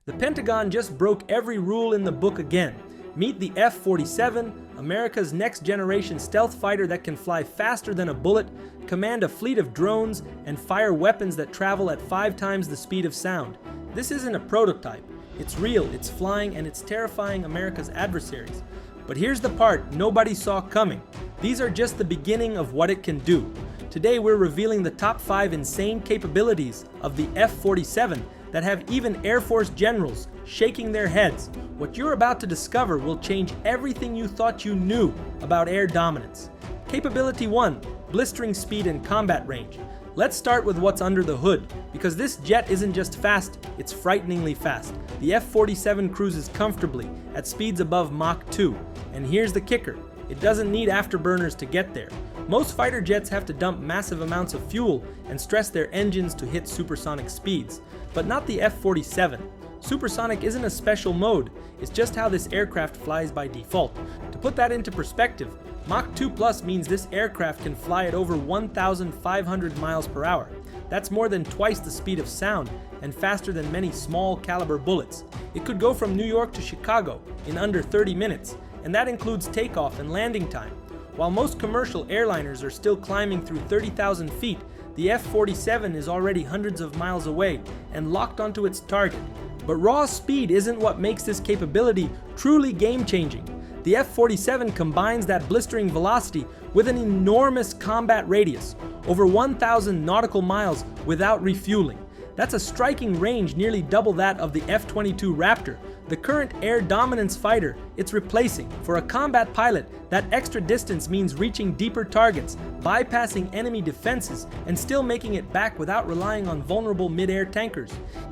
The Pentagon just broke every rule in the book again. Meet the F-47, America's next-generation stealth fighter that can fly faster than a bullet, command a fleet of drones, and fire weapons that travel at 5 times the speed of sound. This isn't a prototype. It's real, it's flying, and it's terrifying America's adversaries. But here's the part nobody saw coming. These are just the beginning of what it can do. Today we're revealing the top 5 insane capabilities of the F-47 that have even Air Force generals shaking their heads. What you're about to discover will change everything you thought you knew about air dominance. Capability 1, blistering speed and combat range. Let's start with what's under the hood, because this jet isn't just fast, it's frighteningly fast. The F-47 cruises comfortably at speeds above Mach 2. And here's the kicker, it doesn't need afterburners to get there. Most fighter jets have to dump massive amounts of fuel and stress their engines to hit supersonic speeds, but not the F-47. Supersonic isn't a special mode, it's just how this aircraft flies by default. To put that into perspective, Mach 2 Plus means this aircraft can fly at over 1,500 miles per hour. That's more than twice the speed of sound and faster than many small caliber bullets. It could go from New York to Chicago in under 30 minutes, and that includes takeoff and landing time. While most commercial airliners are still climbing through 30,000 feet, the F-47 is already hundreds of miles away and locked onto its target. But raw speed isn't what makes this capability truly game-changing. The F-47 combines that blistering velocity with an enormous combat radius, over 1,000 nautical miles without refueling. That's a striking range nearly double that of the F-22 Raptor, the current air dominance fighter it's replacing. For a combat pilot, that extra distance means reaching deeper targets, bypassing enemy defenses, and still making it back without relying on vulnerable mid-air tankers.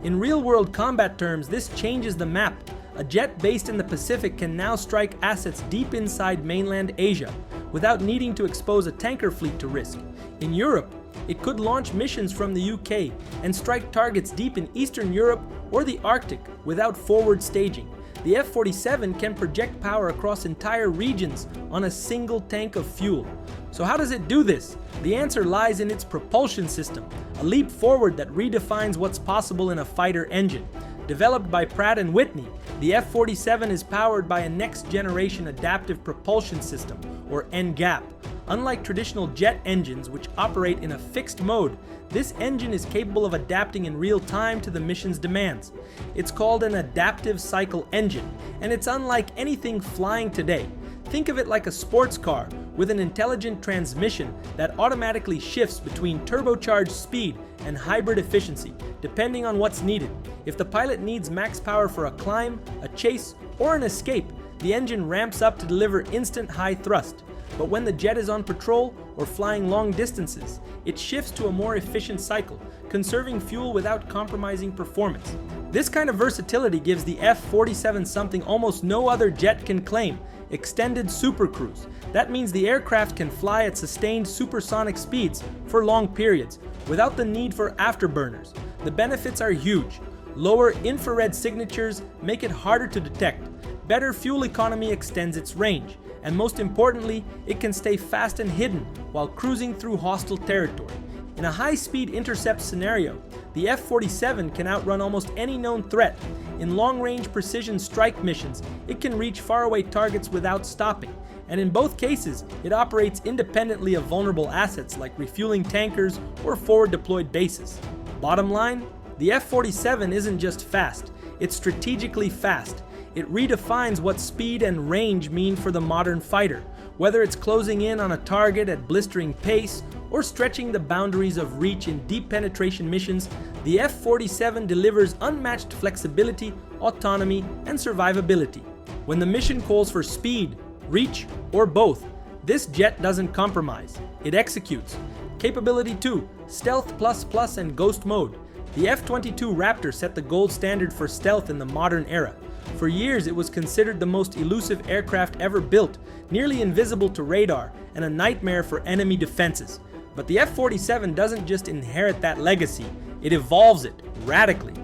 In real-world combat terms, this changes the map. A jet based in the Pacific can now strike assets deep inside mainland Asia, without needing to expose a tanker fleet to risk. In Europe, it could launch missions from the UK and strike targets deep in Eastern Europe or the Arctic without forward staging. The F-47 can project power across entire regions on a single tank of fuel. So how does it do this? The answer lies in its propulsion system, a leap forward that redefines what's possible in a fighter engine. Developed by Pratt & Whitney, the F-47 is powered by a next-generation adaptive propulsion system, or NGAP. Unlike traditional jet engines, which operate in a fixed mode, this engine is capable of adapting in real time to the mission's demands. It's called an adaptive cycle engine, and it's unlike anything flying today. Think of it like a sports car with an intelligent transmission that automatically shifts between turbocharged speed and hybrid efficiency, depending on what's needed. If the pilot needs max power for a climb, a chase, or an escape, the engine ramps up to deliver instant high thrust. But when the jet is on patrol or flying long distances, it shifts to a more efficient cycle, conserving fuel without compromising performance. This kind of versatility gives the F-47 something almost no other jet can claim: extended supercruise. That means the aircraft can fly at sustained supersonic speeds for long periods, without the need for afterburners. The benefits are huge. Lower infrared signatures make it harder to detect. Better fuel economy extends its range. And most importantly, it can stay fast and hidden while cruising through hostile territory. In a high-speed intercept scenario, the F-47 can outrun almost any known threat. In long-range precision strike missions, it can reach faraway targets without stopping. And in both cases, it operates independently of vulnerable assets like refueling tankers or forward-deployed bases. Bottom line, the F-47 isn't just fast, it's strategically fast. It redefines what speed and range mean for the modern fighter. Whether it's closing in on a target at blistering pace or stretching the boundaries of reach in deep penetration missions, the F-47 delivers unmatched flexibility, autonomy, and survivability. When the mission calls for speed, reach, or both, this jet doesn't compromise. It executes. Capability 2, Stealth Plus and Ghost Mode. The F-22 Raptor set the gold standard for stealth in the modern era. For years, it was considered the most elusive aircraft ever built, nearly invisible to radar, and a nightmare for enemy defenses. But the F-47 doesn't just inherit that legacy, it evolves it radically.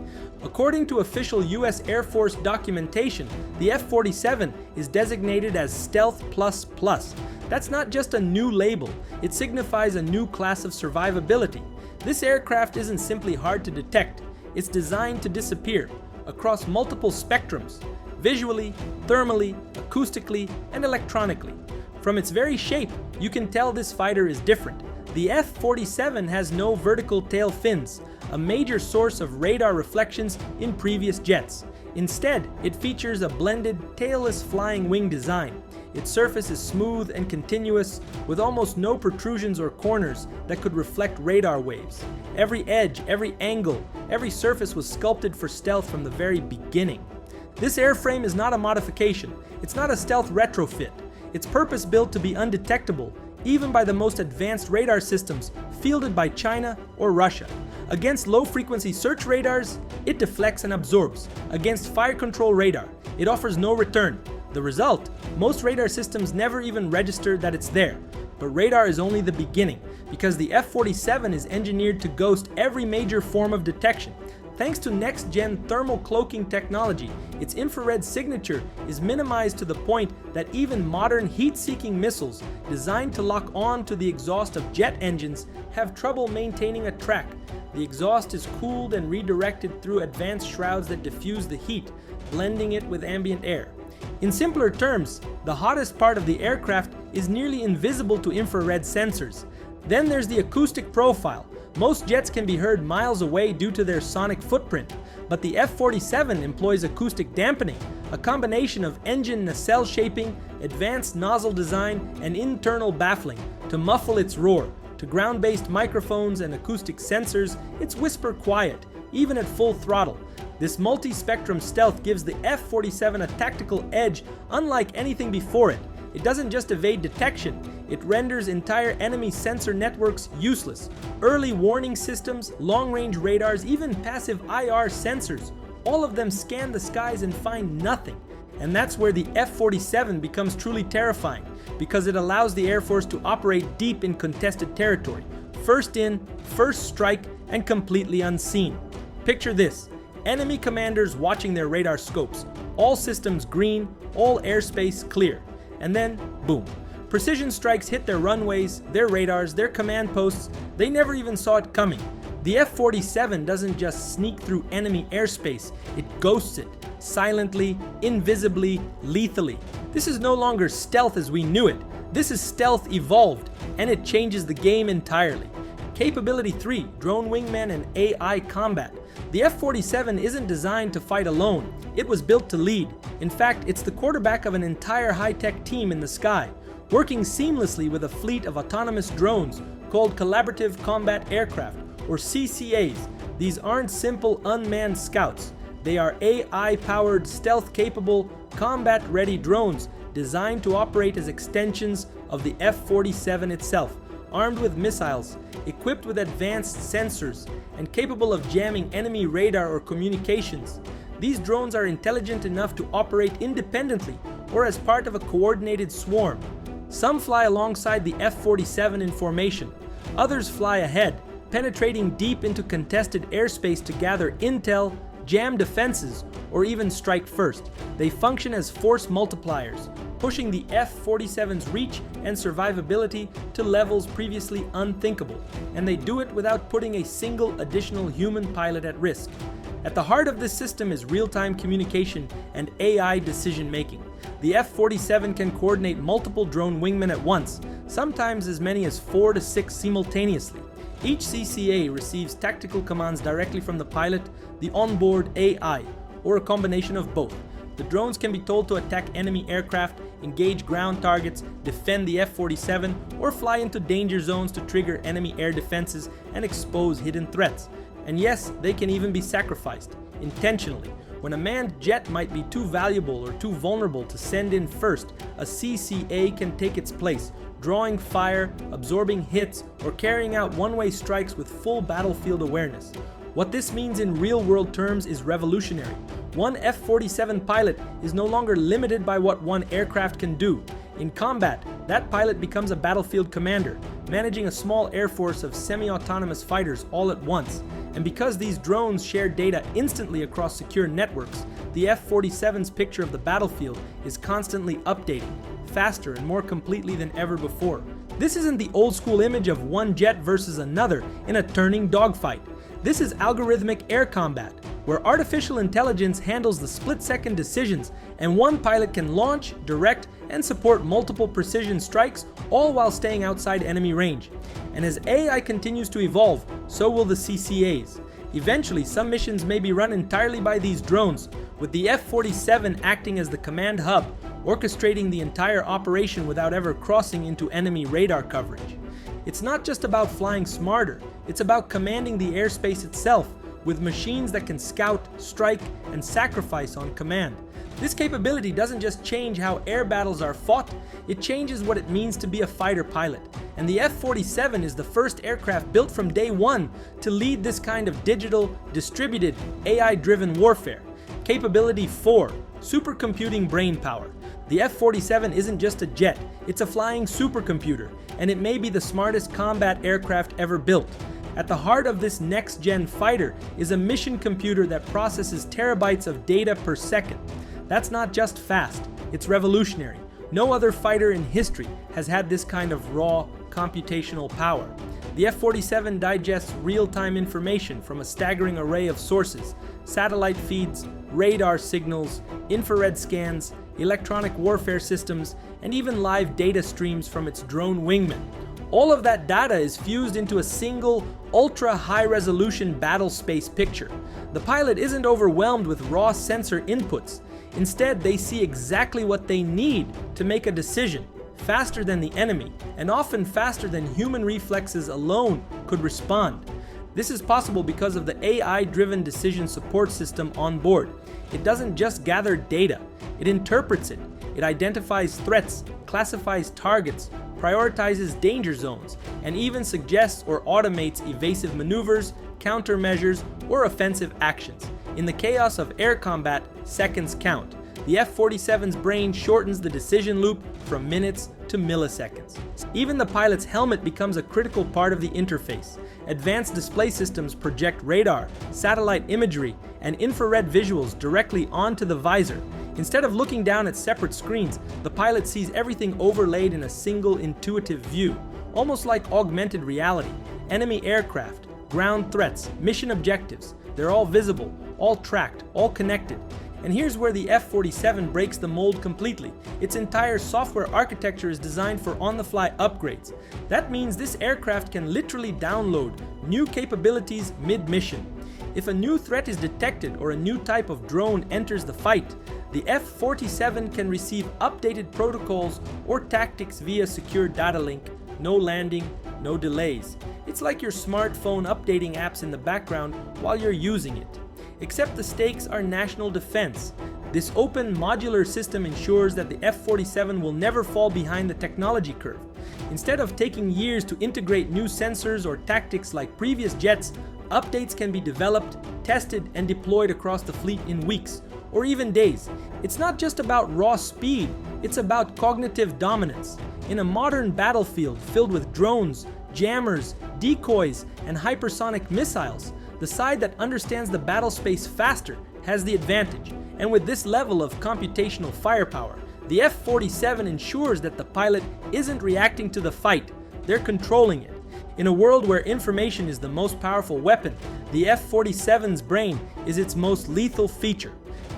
According to official US Air Force documentation, the F-47 is designated as Stealth Plus. That's not just a new label, it signifies a new class of survivability. This aircraft isn't simply hard to detect, it's designed to disappear. across multiple spectrums: visually, thermally, acoustically, and electronically. From its very shape, you can tell this fighter is different. The F-47 has no vertical tail fins, a major source of radar reflections in previous jets. Instead, it features a blended, tailless flying wing design. Its surface is smooth and continuous, with almost no protrusions or corners that could reflect radar waves. Every edge, every angle, every surface was sculpted for stealth from the very beginning. This airframe is not a modification. It's not a stealth retrofit. It's purpose-built to be undetectable, even by the most advanced radar systems fielded by China or Russia. Against low-frequency search radars, it deflects and absorbs. Against fire control radar, it offers no return. The result? Most radar systems never even register that it's there. But radar is only the beginning, because the F-47 is engineered to ghost every major form of detection. Thanks to next-gen thermal cloaking technology, its infrared signature is minimized to the point that even modern heat-seeking missiles designed to lock on to the exhaust of jet engines have trouble maintaining a track. The exhaust is cooled and redirected through advanced shrouds that diffuse the heat, blending it with ambient air. In simpler terms, the hottest part of the aircraft is nearly invisible to infrared sensors. Then there's the acoustic profile. Most jets can be heard miles away due to their sonic footprint, but the F-47 employs acoustic dampening, a combination of engine nacelle shaping, advanced nozzle design, and internal baffling to muffle its roar. To ground-based microphones and acoustic sensors, it's whisper quiet, even at full throttle. This multi-spectrum stealth gives the F-47 a tactical edge unlike anything before it. It doesn't just evade detection, it renders entire enemy sensor networks useless. Early warning systems, long-range radars, even passive IR sensors, all of them scan the skies and find nothing. And that's where the F-47 becomes truly terrifying, because it allows the Air Force to operate deep in contested territory. First in, first strike, and completely unseen. Picture this: enemy commanders watching their radar scopes, all systems green, all airspace clear. And then, boom. Precision strikes hit their runways, their radars, their command posts. They never even saw it coming. The F-47 doesn't just sneak through enemy airspace, it ghosts it, silently, invisibly, lethally. This is no longer stealth as we knew it. This is stealth evolved, and it changes the game entirely. Capability 3, Drone Wingman and AI Combat. The F-47 isn't designed to fight alone, it was built to lead. In fact, it's the quarterback of an entire high-tech team in the sky, working seamlessly with a fleet of autonomous drones called Collaborative Combat Aircraft, or CCAs. These aren't simple unmanned scouts. They are AI-powered, stealth-capable, combat-ready drones designed to operate as extensions of the F-47 itself, armed with missiles, equipped with advanced sensors, and capable of jamming enemy radar or communications. These drones are intelligent enough to operate independently or as part of a coordinated swarm. Some fly alongside the F-47 in formation. Others fly ahead, penetrating deep into contested airspace to gather intel, jam defenses, or even strike first. They function as force multipliers, pushing the F-47's reach and survivability to levels previously unthinkable, and they do it without putting a single additional human pilot at risk. At the heart of this system is real-time communication and AI decision-making. The F-47 can coordinate multiple drone wingmen at once, sometimes as many as 4 to 6 simultaneously. Each CCA receives tactical commands directly from the pilot, the onboard AI, or a combination of both. The drones can be told to attack enemy aircraft, engage ground targets, defend the F-47, or fly into danger zones to trigger enemy air defenses and expose hidden threats. And yes, they can even be sacrificed, intentionally. When a manned jet might be too valuable or too vulnerable to send in first, a CCA can take its place, drawing fire, absorbing hits, or carrying out one-way strikes with full battlefield awareness. What this means in real-world terms is revolutionary. One F-47 pilot is no longer limited by what one aircraft can do. In combat, that pilot becomes a battlefield commander, managing a small air force of semi-autonomous fighters all at once. And because these drones share data instantly across secure networks, the F-47's picture of the battlefield is constantly updating, faster and more completely than ever before. This isn't the old-school image of one jet versus another in a turning dogfight. This is algorithmic air combat, where artificial intelligence handles the split-second decisions and one pilot can launch, direct, and support multiple precision strikes, all while staying outside enemy range. And as AI continues to evolve, so will the CCAs. Eventually, some missions may be run entirely by these drones, with the F-47 acting as the command hub, orchestrating the entire operation without ever crossing into enemy radar coverage. It's not just about flying smarter, it's about commanding the airspace itself, with machines that can scout, strike, and sacrifice on command. This capability doesn't just change how air battles are fought, it changes what it means to be a fighter pilot. And the F-47 is the first aircraft built from day one to lead this kind of digital, distributed, AI-driven warfare. Capability 4. Supercomputing brain power. The F-47 isn't just a jet, it's a flying supercomputer, and it may be the smartest combat aircraft ever built. At the heart of this next-gen fighter is a mission computer that processes terabytes of data per second. That's not just fast, it's revolutionary. No other fighter in history has had this kind of raw, computational power. The F-47 digests real-time information from a staggering array of sources: satellite feeds, radar signals, infrared scans, electronic warfare systems, and even live data streams from its drone wingmen. All of that data is fused into a single, ultra-high-resolution battle space picture. The pilot isn't overwhelmed with raw sensor inputs. Instead, they see exactly what they need to make a decision, faster than the enemy, and often faster than human reflexes alone could respond. This is possible because of the AI-driven decision support system on board. It doesn't just gather data, it interprets it. It identifies threats, classifies targets, prioritizes danger zones, and even suggests or automates evasive maneuvers, countermeasures, or offensive actions. In the chaos of air combat, seconds count. The F-47's brain shortens the decision loop from minutes to milliseconds. Even the pilot's helmet becomes a critical part of the interface. Advanced display systems project radar, satellite imagery, and infrared visuals directly onto the visor. Instead of looking down at separate screens, the pilot sees everything overlaid in a single intuitive view, almost like augmented reality. Enemy aircraft, ground threats, mission objectives, they're all visible, all tracked, all connected. And here's where the F-47 breaks the mold completely. Its entire software architecture is designed for on-the-fly upgrades. That means this aircraft can literally download new capabilities mid-mission. If a new threat is detected or a new type of drone enters the fight, the F-47 can receive updated protocols or tactics via secure data link. No landing, no delays. It's like your smartphone updating apps in the background while you're using it. Except the stakes are national defense. This open, modular system ensures that the F-47 will never fall behind the technology curve. Instead of taking years to integrate new sensors or tactics like previous jets, updates can be developed, tested, and deployed across the fleet in weeks, or even days. It's not just about raw speed, it's about cognitive dominance. In a modern battlefield filled with drones, jammers, decoys, and hypersonic missiles, the side that understands the battle space faster has the advantage. And with this level of computational firepower, the F-47 ensures that the pilot isn't reacting to the fight, they're controlling it. In a world where information is the most powerful weapon, the F-47's brain is its most lethal feature.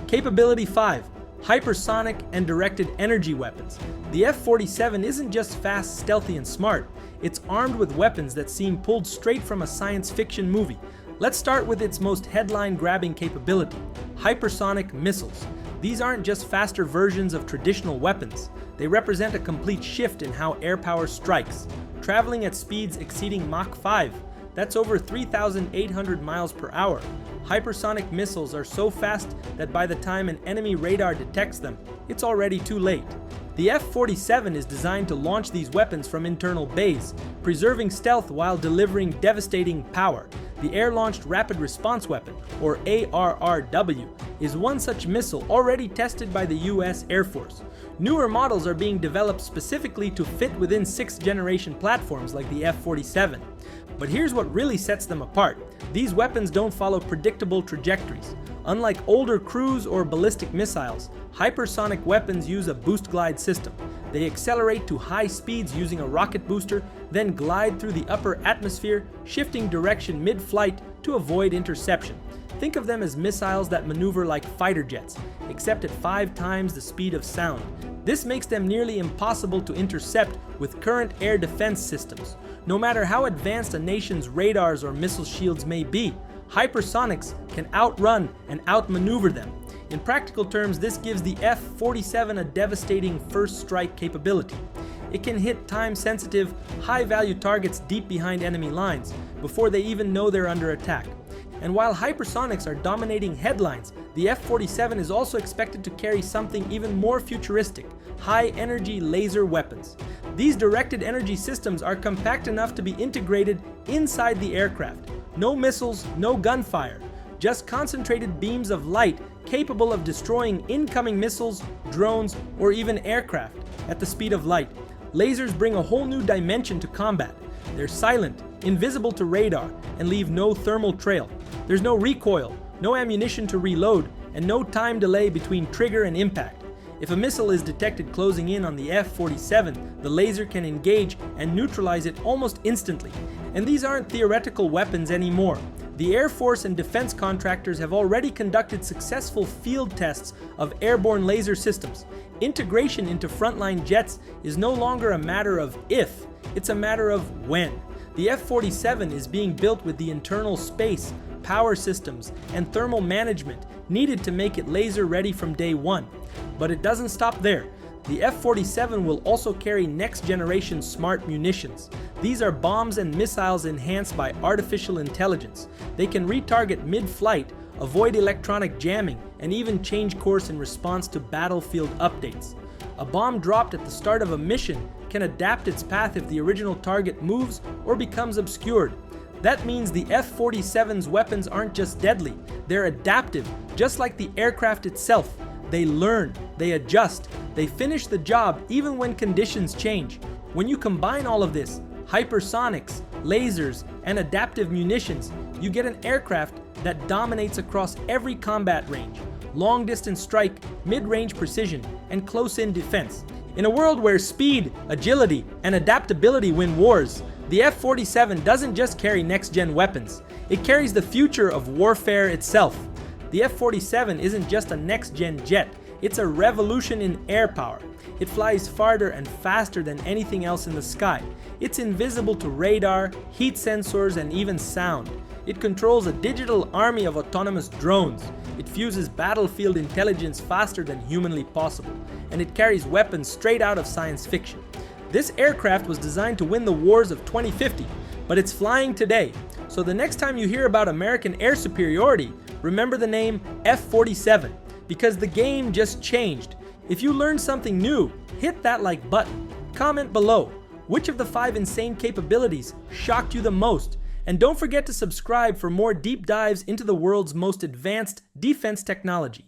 Capability 5. Hypersonic and directed energy weapons. The F-47 isn't just fast, stealthy, and smart. It's armed with weapons that seem pulled straight from a science fiction movie. Let's start with its most headline-grabbing capability: hypersonic missiles. These aren't just faster versions of traditional weapons. They represent a complete shift in how air power strikes, traveling at speeds exceeding Mach 5. That's over 3,800 miles per hour. Hypersonic missiles are so fast that by the time an enemy radar detects them, it's already too late. The F-47 is designed to launch these weapons from internal bays, preserving stealth while delivering devastating power. The Air-Launched Rapid Response Weapon, or ARRW, is one such missile already tested by the US Air Force. Newer models are being developed specifically to fit within 6th-generation platforms like the F-47. But here's what really sets them apart. These weapons don't follow predictable trajectories. Unlike older cruise or ballistic missiles, hypersonic weapons use a boost glide system. They accelerate to high speeds using a rocket booster, then glide through the upper atmosphere, shifting direction mid-flight to avoid interception. Think of them as missiles that maneuver like fighter jets, except at 5 times the speed of sound. This makes them nearly impossible to intercept with current air defense systems. No matter how advanced a nation's radars or missile shields may be, hypersonics can outrun and outmaneuver them. In practical terms, this gives the F-47 a devastating first strike capability. It can hit time-sensitive, high-value targets deep behind enemy lines before they even know they're under attack. And while hypersonics are dominating headlines, the F-47 is also expected to carry something even more futuristic: high-energy laser weapons. These directed energy systems are compact enough to be integrated inside the aircraft. No missiles, no gunfire, just concentrated beams of light capable of destroying incoming missiles, drones, or even aircraft at the speed of light. Lasers bring a whole new dimension to combat. They're silent, invisible to radar, and leave no thermal trail. There's no recoil, no ammunition to reload, and no time delay between trigger and impact. If a missile is detected closing in on the F-47, the laser can engage and neutralize it almost instantly. And these aren't theoretical weapons anymore. The Air Force and defense contractors have already conducted successful field tests of airborne laser systems. Integration into frontline jets is no longer a matter of if, it's a matter of when. The F-47 is being built with the internal space, power systems, and thermal management needed to make it laser ready from day one. But it doesn't stop there. The F-47 will also carry next-generation smart munitions. These are bombs and missiles enhanced by artificial intelligence. They can retarget mid-flight, avoid electronic jamming, and even change course in response to battlefield updates. A bomb dropped at the start of a mission can adapt its path if the original target moves or becomes obscured. That means the F-47's weapons aren't just deadly, they're adaptive, just like the aircraft itself. They learn, they adjust, they finish the job even when conditions change. When you combine all of this, hypersonics, lasers, and adaptive munitions, you get an aircraft that dominates across every combat range: long-distance strike, mid-range precision, and close-in defense. In a world where speed, agility, and adaptability win wars, the F-47 doesn't just carry next-gen weapons, it carries the future of warfare itself. The F-47 isn't just a next-gen jet, it's a revolution in air power. It flies farther and faster than anything else in the sky. It's invisible to radar, heat sensors, and even sound. It controls a digital army of autonomous drones. It fuses battlefield intelligence faster than humanly possible. And it carries weapons straight out of science fiction. This aircraft was designed to win the wars of 2050, but it's flying today. So the next time you hear about American air superiority, remember the name F-47, because the game just changed. If you learned something new, hit that like button. Comment below, which of the 5 insane capabilities shocked you the most? And don't forget to subscribe for more deep dives into the world's most advanced defense technology.